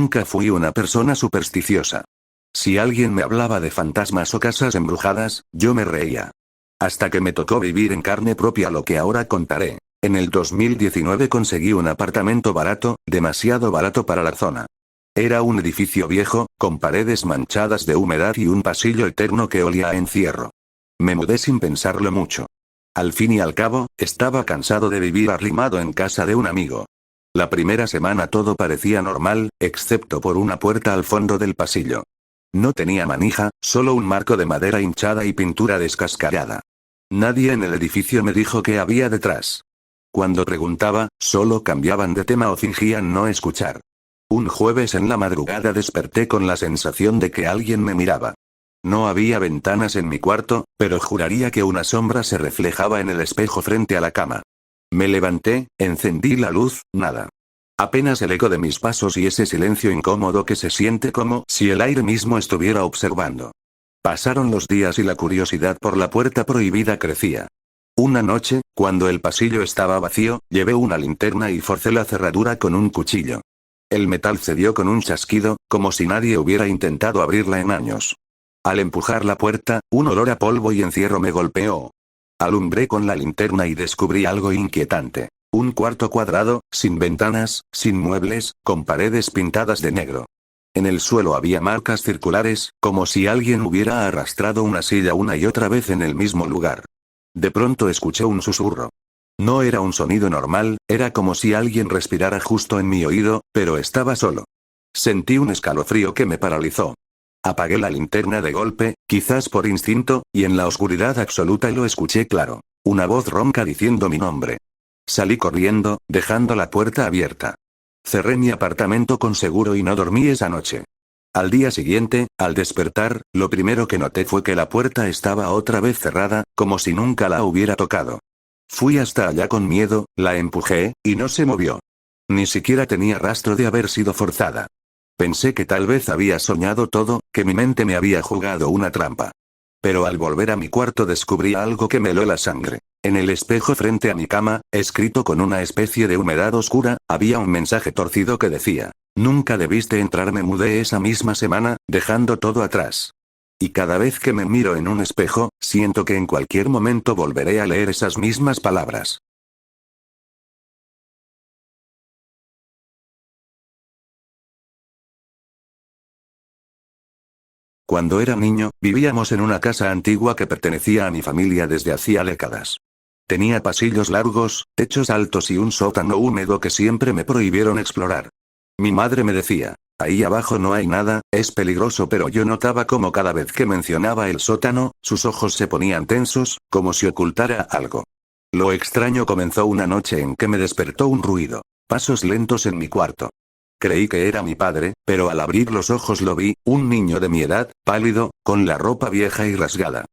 Nunca fui una persona supersticiosa. Si alguien me hablaba de fantasmas o casas embrujadas, yo me reía. Hasta que me tocó vivir en carne propia lo que ahora contaré. En el 2019 conseguí un apartamento barato, demasiado barato para la zona. Era un edificio viejo, con paredes manchadas de humedad y un pasillo eterno que olía a encierro. Me mudé sin pensarlo mucho. Al fin y al cabo, estaba cansado de vivir arrimado en casa de un amigo. La primera semana todo parecía normal, excepto por una puerta al fondo del pasillo. No tenía manija, solo un marco de madera hinchada y pintura descascarada. Nadie en el edificio me dijo qué había detrás. Cuando preguntaba, solo cambiaban de tema o fingían no escuchar. Un jueves en la madrugada desperté con la sensación de que alguien me miraba. No había ventanas en mi cuarto, pero juraría que una sombra se reflejaba en el espejo frente a la cama. Me levanté, encendí la luz, nada. Apenas el eco de mis pasos y ese silencio incómodo que se siente como si el aire mismo estuviera observando. Pasaron los días y la curiosidad por la puerta prohibida crecía. Una noche, cuando el pasillo estaba vacío, llevé una linterna y forcé la cerradura con un cuchillo. El metal cedió con un chasquido, como si nadie hubiera intentado abrirla en años. Al empujar la puerta, un olor a polvo y encierro me golpeó. Alumbré con la linterna y descubrí algo inquietante. Un cuarto cuadrado, sin ventanas, sin muebles, con paredes pintadas de negro. En el suelo había marcas circulares, como si alguien hubiera arrastrado una silla una y otra vez en el mismo lugar. De pronto escuché un susurro. No era un sonido normal, era como si alguien respirara justo en mi oído, pero estaba solo. Sentí un escalofrío que me paralizó. Apagué la linterna de golpe, quizás por instinto, y en la oscuridad absoluta lo escuché claro. Una voz ronca diciendo mi nombre. Salí corriendo, dejando la puerta abierta. Cerré mi apartamento con seguro y no dormí esa noche. Al día siguiente, al despertar, lo primero que noté fue que la puerta estaba otra vez cerrada, como si nunca la hubiera tocado. Fui hasta allá con miedo, la empujé, y no se movió. Ni siquiera tenía rastro de haber sido forzada. Pensé que tal vez había soñado todo, que mi mente me había jugado una trampa. Pero al volver a mi cuarto descubrí algo que me heló la sangre. En el espejo frente a mi cama, escrito con una especie de humedad oscura, había un mensaje torcido que decía: "Nunca debiste entrar". Me mudé esa misma semana, dejando todo atrás. Y cada vez que me miro en un espejo, siento que en cualquier momento volveré a leer esas mismas palabras. Cuando era niño, vivíamos en una casa antigua que pertenecía a mi familia desde hacía décadas. Tenía pasillos largos, techos altos y un sótano húmedo que siempre me prohibieron explorar. Mi madre me decía: "Ahí abajo no hay nada, es peligroso", pero yo notaba como cada vez que mencionaba el sótano, sus ojos se ponían tensos, como si ocultara algo. Lo extraño comenzó una noche en que me despertó un ruido. Pasos lentos en mi cuarto. Creí que era mi padre, pero al abrir los ojos lo vi, un niño de mi edad, pálido, con la ropa vieja y rasgada.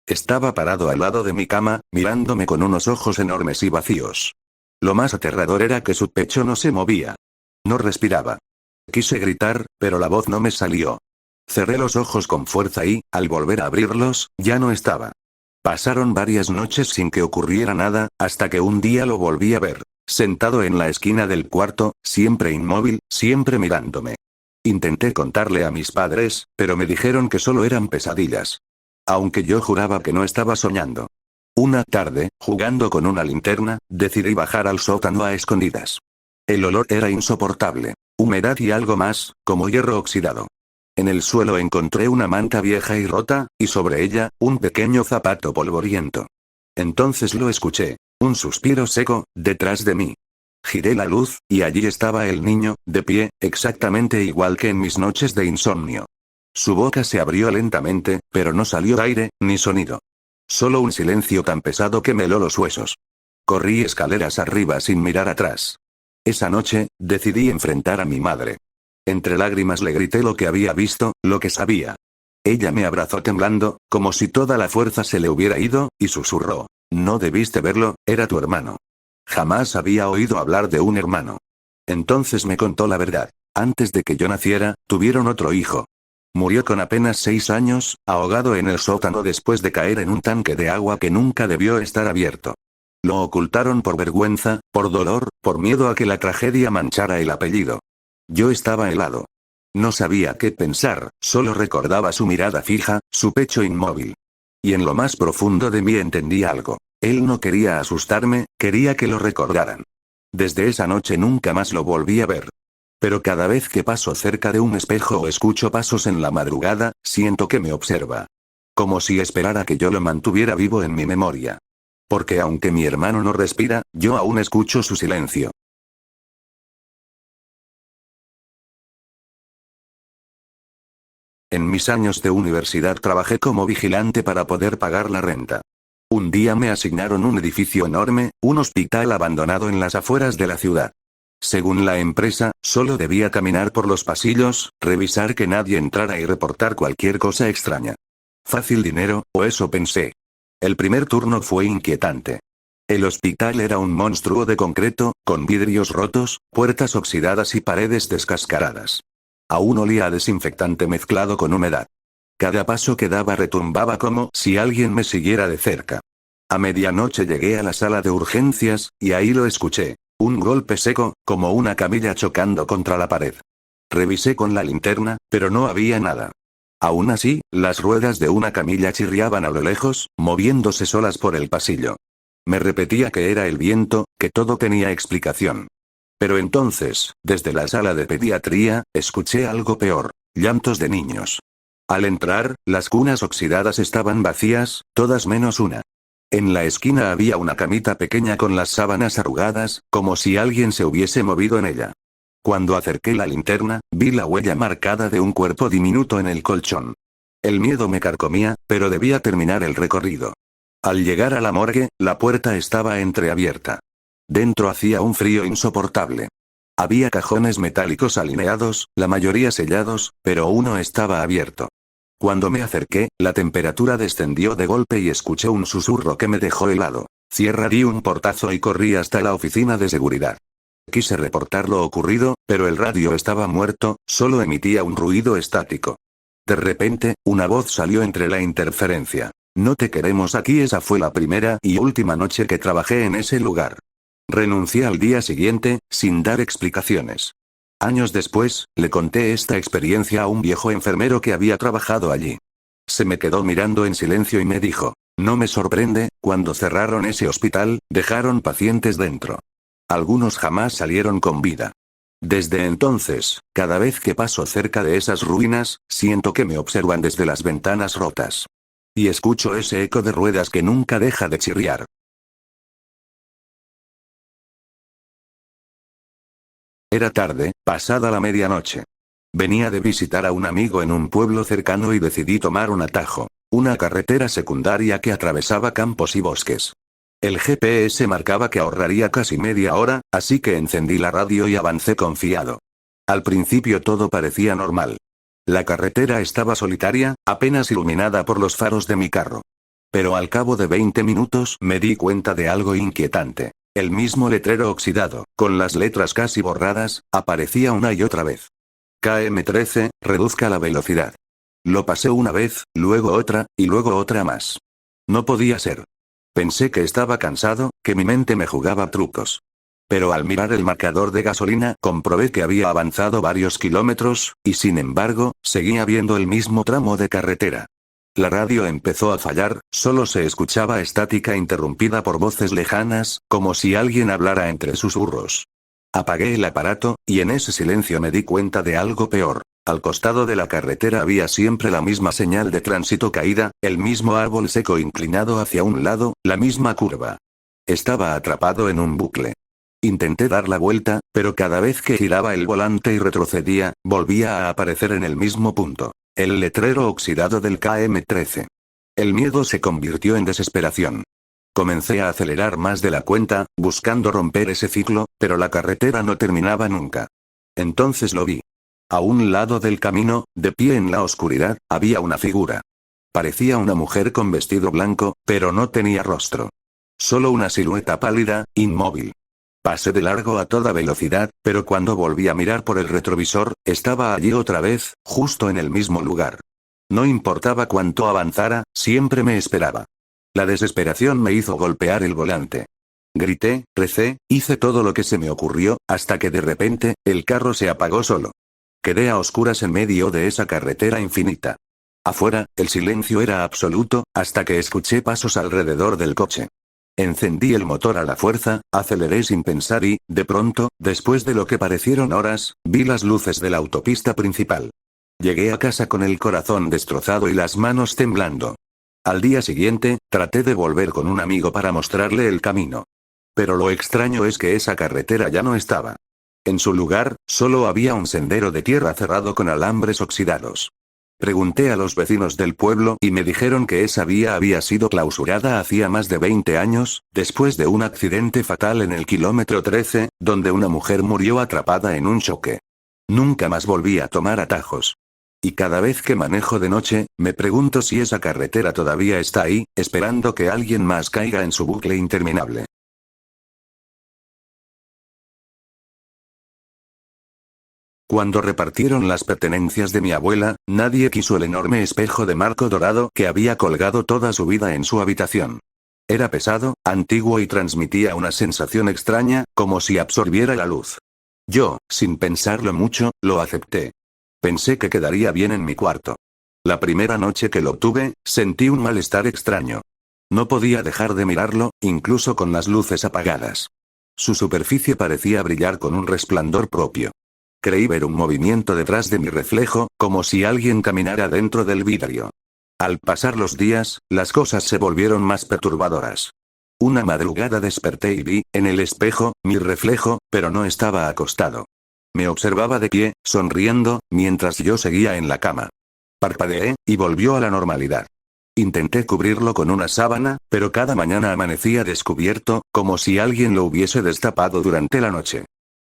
Estaba parado al lado de mi cama, mirándome con unos ojos enormes y vacíos. Lo más aterrador era que su pecho no se movía. No respiraba. Quise gritar, pero la voz no me salió. Cerré los ojos con fuerza y, al volver a abrirlos, ya no estaba. Pasaron varias noches sin que ocurriera nada, hasta que un día lo volví a ver. Sentado en la esquina del cuarto, siempre inmóvil, siempre mirándome. Intenté contarle a mis padres, pero me dijeron que solo eran pesadillas. Aunque yo juraba que no estaba soñando. Una tarde, jugando con una linterna, decidí bajar al sótano a escondidas. El olor era insoportable. Humedad y algo más, como hierro oxidado. En el suelo encontré una manta vieja y rota, y sobre ella, un pequeño zapato polvoriento. Entonces lo escuché. Un suspiro seco, detrás de mí. Giré la luz, y allí estaba el niño, de pie, exactamente igual que en mis noches de insomnio. Su boca se abrió lentamente, pero no salió aire, ni sonido. Solo un silencio tan pesado que me heló los huesos. Corrí escaleras arriba sin mirar atrás. Esa noche, decidí enfrentar a mi madre. Entre lágrimas le grité lo que había visto, lo que sabía. Ella me abrazó temblando, como si toda la fuerza se le hubiera ido, y susurró: "No debiste verlo, era tu hermano". Jamás había oído hablar de un hermano. Entonces me contó la verdad. Antes de que yo naciera, tuvieron otro hijo. Murió con apenas 6 años, ahogado en el sótano después de caer en un tanque de agua que nunca debió estar abierto. Lo ocultaron por vergüenza, por dolor, por miedo a que la tragedia manchara el apellido. Yo estaba helado. No sabía qué pensar, solo recordaba su mirada fija, su pecho inmóvil. Y en lo más profundo de mí entendí algo. Él no quería asustarme, quería que lo recordaran. Desde esa noche nunca más lo volví a ver. Pero cada vez que paso cerca de un espejo o escucho pasos en la madrugada, siento que me observa. Como si esperara que yo lo mantuviera vivo en mi memoria. Porque aunque mi hermano no respira, yo aún escucho su silencio. En mis años de universidad trabajé como vigilante para poder pagar la renta. Un día me asignaron un edificio enorme, un hospital abandonado en las afueras de la ciudad. Según la empresa, solo debía caminar por los pasillos, revisar que nadie entrara y reportar cualquier cosa extraña. Fácil dinero, o eso pensé. El primer turno fue inquietante. El hospital era un monstruo de concreto, con vidrios rotos, puertas oxidadas y paredes descascaradas. Aún olía a desinfectante mezclado con humedad. Cada paso que daba retumbaba como si alguien me siguiera de cerca. A medianoche llegué a la sala de urgencias, y ahí lo escuché. Un golpe seco, como una camilla chocando contra la pared. Revisé con la linterna, pero no había nada. Aún así, las ruedas de una camilla chirriaban a lo lejos, moviéndose solas por el pasillo. Me repetía que era el viento, que todo tenía explicación. Pero entonces, desde la sala de pediatría, escuché algo peor: llantos de niños. Al entrar, las cunas oxidadas estaban vacías, todas menos una. En la esquina había una camita pequeña con las sábanas arrugadas, como si alguien se hubiese movido en ella. Cuando acerqué la linterna, vi la huella marcada de un cuerpo diminuto en el colchón. El miedo me carcomía, pero debía terminar el recorrido. Al llegar a la morgue, la puerta estaba entreabierta. Dentro hacía un frío insoportable. Había cajones metálicos alineados, la mayoría sellados, pero uno estaba abierto. Cuando me acerqué, la temperatura descendió de golpe y escuché un susurro que me dejó helado. Di un portazo y corrí hasta la oficina de seguridad. Quise reportar lo ocurrido, pero el radio estaba muerto, solo emitía un ruido estático. De repente, una voz salió entre la interferencia. No te queremos aquí. Esa fue la primera y última noche que trabajé en ese lugar. Renuncié al día siguiente, sin dar explicaciones. Años después, le conté esta experiencia a un viejo enfermero que había trabajado allí. Se me quedó mirando en silencio y me dijo: no me sorprende, cuando cerraron ese hospital, dejaron pacientes dentro. Algunos jamás salieron con vida. Desde entonces, cada vez que paso cerca de esas ruinas, siento que me observan desde las ventanas rotas. Y escucho ese eco de ruedas que nunca deja de chirriar. Era tarde, pasada la medianoche. Venía de visitar a un amigo en un pueblo cercano y decidí tomar un atajo, una carretera secundaria que atravesaba campos y bosques. El GPS marcaba que ahorraría casi media hora, así que encendí la radio y avancé confiado. Al principio todo parecía normal. La carretera estaba solitaria, apenas iluminada por los faros de mi carro. Pero al cabo de 20 minutos me di cuenta de algo inquietante. El mismo letrero oxidado, con las letras casi borradas, aparecía una y otra vez. KM13, reduzca la velocidad. Lo pasé una vez, luego otra, y luego otra más. No podía ser. Pensé que estaba cansado, que mi mente me jugaba trucos. Pero al mirar el marcador de gasolina, comprobé que había avanzado varios kilómetros, y sin embargo, seguía viendo el mismo tramo de carretera. La radio empezó a fallar, solo se escuchaba estática interrumpida por voces lejanas, como si alguien hablara entre susurros. Apagué el aparato, y en ese silencio me di cuenta de algo peor. Al costado de la carretera había siempre la misma señal de tránsito caída, el mismo árbol seco inclinado hacia un lado, la misma curva. Estaba atrapado en un bucle. Intenté dar la vuelta, pero cada vez que giraba el volante y retrocedía, volvía a aparecer en el mismo punto. El letrero oxidado del KM13. El miedo se convirtió en desesperación. Comencé a acelerar más de la cuenta, buscando romper ese ciclo, pero la carretera no terminaba nunca. Entonces lo vi. A un lado del camino, de pie en la oscuridad, había una figura. Parecía una mujer con vestido blanco, pero no tenía rostro. Solo una silueta pálida, inmóvil. Pasé de largo a toda velocidad, pero cuando volví a mirar por el retrovisor, estaba allí otra vez, justo en el mismo lugar. No importaba cuánto avanzara, siempre me esperaba. La desesperación me hizo golpear el volante. Grité, recé, hice todo lo que se me ocurrió, hasta que de repente, el carro se apagó solo. Quedé a oscuras en medio de esa carretera infinita. Afuera, el silencio era absoluto, hasta que escuché pasos alrededor del coche. Encendí el motor a la fuerza, aceleré sin pensar y, de pronto, después de lo que parecieron horas, vi las luces de la autopista principal. Llegué a casa con el corazón destrozado y las manos temblando. Al día siguiente, traté de volver con un amigo para mostrarle el camino. Pero lo extraño es que esa carretera ya no estaba. En su lugar, solo había un sendero de tierra cerrado con alambres oxidados. Pregunté a los vecinos del pueblo y me dijeron que esa vía había sido clausurada hacía más de 20 años, después de un accidente fatal en el kilómetro 13, donde una mujer murió atrapada en un choque. Nunca más volví a tomar atajos. Y cada vez que manejo de noche, me pregunto si esa carretera todavía está ahí, esperando que alguien más caiga en su bucle interminable. Cuando repartieron las pertenencias de mi abuela, nadie quiso el enorme espejo de marco dorado que había colgado toda su vida en su habitación. Era pesado, antiguo y transmitía una sensación extraña, como si absorbiera la luz. Yo, sin pensarlo mucho, lo acepté. Pensé que quedaría bien en mi cuarto. La primera noche que lo tuve, sentí un malestar extraño. No podía dejar de mirarlo, incluso con las luces apagadas. Su superficie parecía brillar con un resplandor propio. Creí ver un movimiento detrás de mi reflejo, como si alguien caminara dentro del vidrio. Al pasar los días, las cosas se volvieron más perturbadoras. Una madrugada desperté y vi, en el espejo, mi reflejo, pero no estaba acostado. Me observaba de pie, sonriendo, mientras yo seguía en la cama. Parpadeé, y volvió a la normalidad. Intenté cubrirlo con una sábana, pero cada mañana amanecía descubierto, como si alguien lo hubiese destapado durante la noche.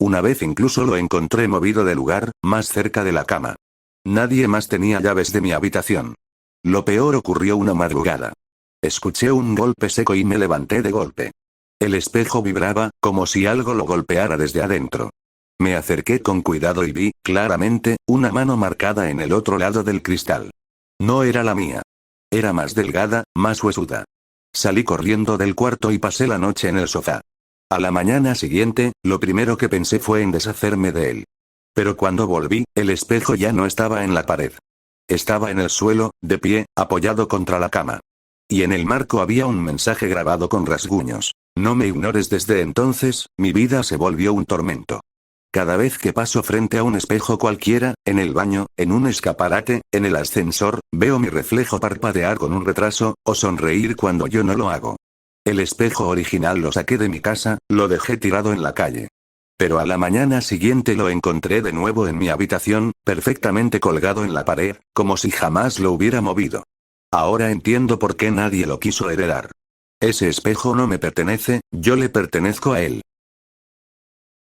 Una vez incluso lo encontré movido de lugar, más cerca de la cama. Nadie más tenía llaves de mi habitación. Lo peor ocurrió una madrugada. Escuché un golpe seco y me levanté de golpe. El espejo vibraba, como si algo lo golpeara desde adentro. Me acerqué con cuidado y vi, claramente, una mano marcada en el otro lado del cristal. No era la mía. Era más delgada, más huesuda. Salí corriendo del cuarto y pasé la noche en el sofá. A la mañana siguiente, lo primero que pensé fue en deshacerme de él. Pero cuando volví, el espejo ya no estaba en la pared. Estaba en el suelo, de pie, apoyado contra la cama. Y en el marco había un mensaje grabado con rasguños. No me ignores. Desde entonces, mi vida se volvió un tormento. Cada vez que paso frente a un espejo cualquiera, en el baño, en un escaparate, en el ascensor, veo mi reflejo parpadear con un retraso, o sonreír cuando yo no lo hago. El espejo original lo saqué de mi casa, lo dejé tirado en la calle. Pero a la mañana siguiente lo encontré de nuevo en mi habitación, perfectamente colgado en la pared, como si jamás lo hubiera movido. Ahora entiendo por qué nadie lo quiso heredar. Ese espejo no me pertenece, yo le pertenezco a él.